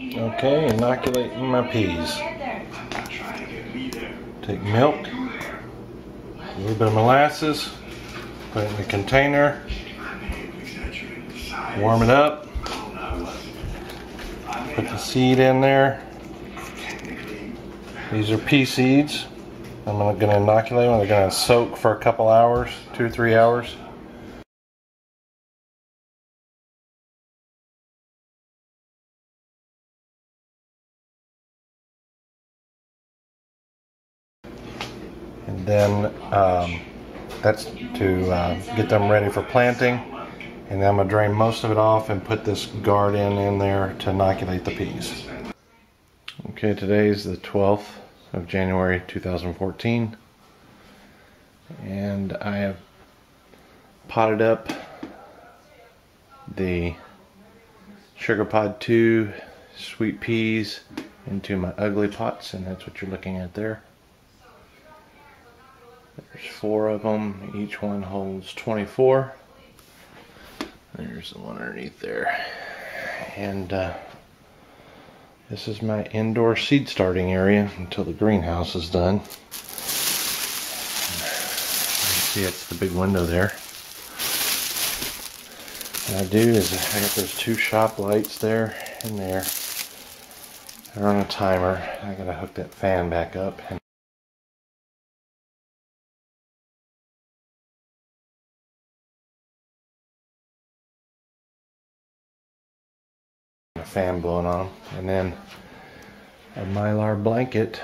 Okay, inoculating my peas. Take milk, a little bit of molasses, put it in the container, warm it up, put the seed in there. These are pea seeds. I'm going to inoculate them. They're going to soak for a couple hours, 2 or 3 hours. And then that's to get them ready for planting. And then I'm going to drain most of it off and put this guard in there to inoculate the peas. Okay, today's the 12th of January 2014. And I have potted up the Sugar Pod 2 sweet peas into my ugly pots, and that's what you're looking at there. There's 4 of them. Each one holds 24. There's the one underneath there. And this is my indoor seed starting area until the greenhouse is done. You can see it's the big window there. What I do is I got those 2 shop lights there and there. They're on a timer. I gotta hook that fan back up. And a fan blowing on them, and then a mylar blanket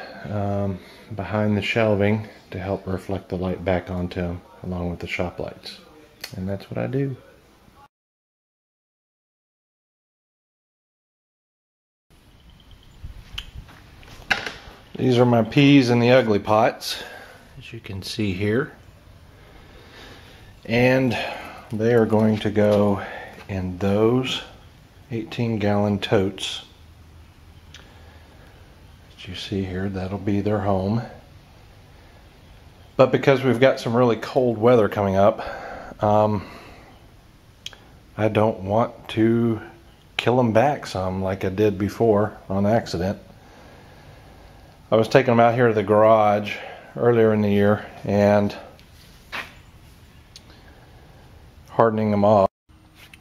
behind the shelving to help reflect the light back onto them, along with the shop lights. And that's what I do. These are my peas in the ugly pots, as you can see here, and they are going to go in those 18-gallon totes that you see here. That'll be their home. But because we've got some really cold weather coming up, I don't want to kill them back some like I did before on accident. I was taking them out here to the garage earlier in the year and hardening them off.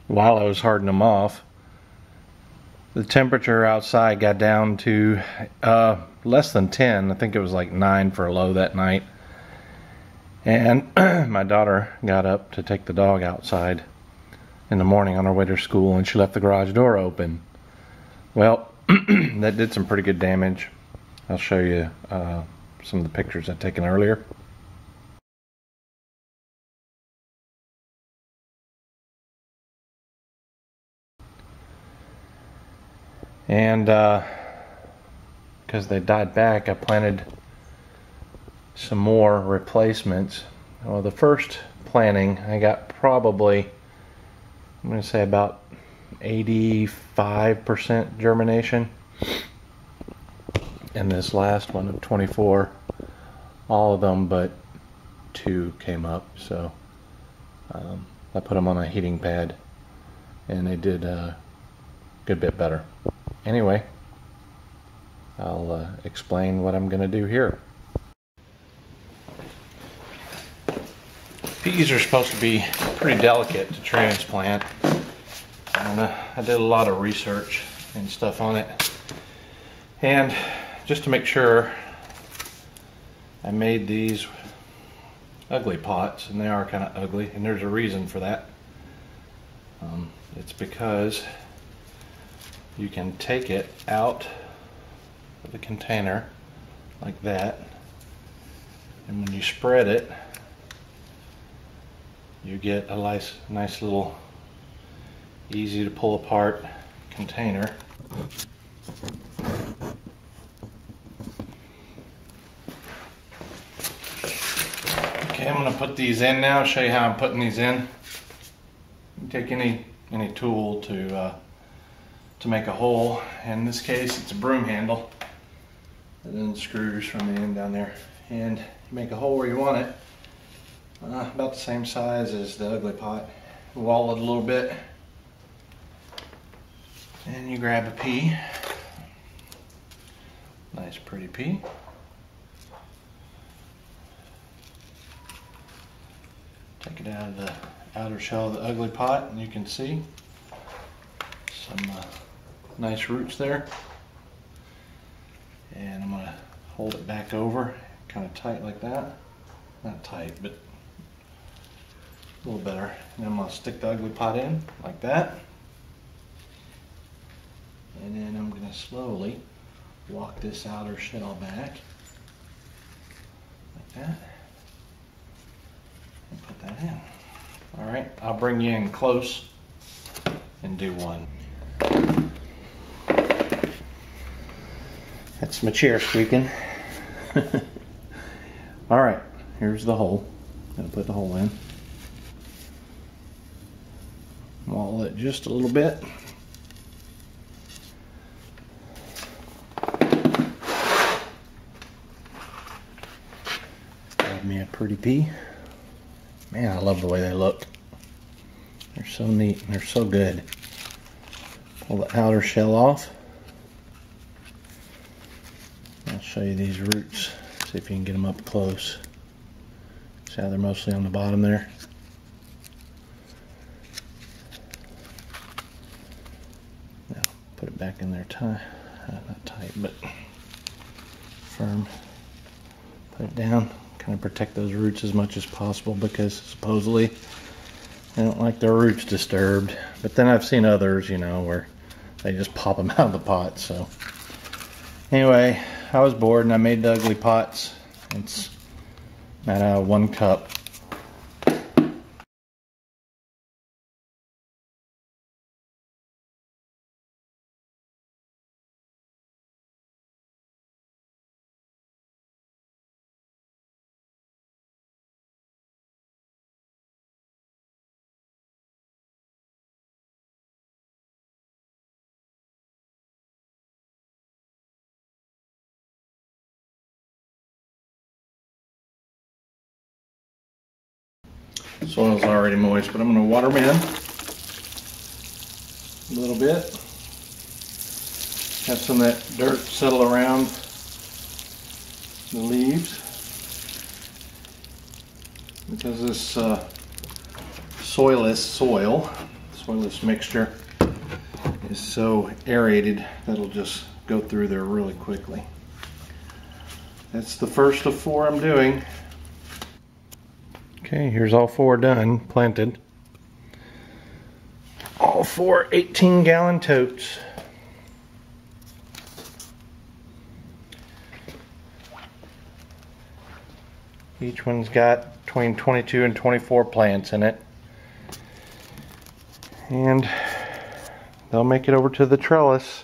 While I was hardening them off, the temperature outside got down to less than 10. I think it was like 9 for a low that night. And my daughter got up to take the dog outside in the morning on her way to school, and she left the garage door open. Well, that did some pretty good damage. I'll show you some of the pictures I'd taken earlier. And because they died back, I planted some more replacements. Well, the first planting, I got probably, I'm going to say about 85% germination. And this last one of 24, all of them but 2 came up. So I put them on a heating pad, and they did a good bit better. Anyway, I'll explain what I'm going to do here. Peas are supposed to be pretty delicate to transplant, and I did a lot of research and stuff on it. And just to make sure, I made these ugly pots, and they are kind of ugly, and there's a reason for that. It's because you can take it out of the container like that, and when you spread it, you get a nice little easy to pull apart container. Okay, I'm going to put these in now. Show you how I'm putting these in. You take any tool to make a hole. In this case, it's a broom handle, and then screws from the end down there. And you make a hole where you want it, about the same size as the ugly pot. Wall it a little bit, and you grab a pea Nice pretty pea. Take it out of the outer shell of the ugly pot, and you can see some nice roots there. And I'm going to hold it back over, kind of tight like that. Not tight, but a little better. And I'm going to stick the ugly pot in like that. And then I'm going to slowly walk this outer shell back like that. And put that in. All right, I'll bring you in close and do one. That's my chair squeaking. All right, here's the hole. Gonna put the hole in. Wall it just a little bit. Grab me a pretty pea. Man, I love the way they look. They're so neat and they're so good. Pull the outer shell off. I'll show you these roots. See if you can get them up close. See how they're mostly on the bottom there? Now, put it back in there tight. Not tight, but firm. Put it down. Kind of protect those roots as much as possible because supposedly they don't like their roots disturbed. But then I've seen others, you know, where they just pop them out of the pot. So anyway, I was bored and I made the ugly pots. It's made out of 1 cup. Soil's already moist, but I'm going to water them in a little bit. Have some of that dirt settle around the leaves because this soilless mixture is so aerated that it'll just go through there really quickly. That's the first of 4 I'm doing. Okay, here's all 4 done, planted. All 4 18-gallon totes. Each one's got between 22 and 24 plants in it. And they'll make it over to the trellis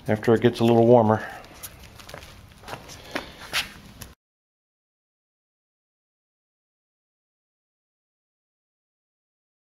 after it gets a little warmer.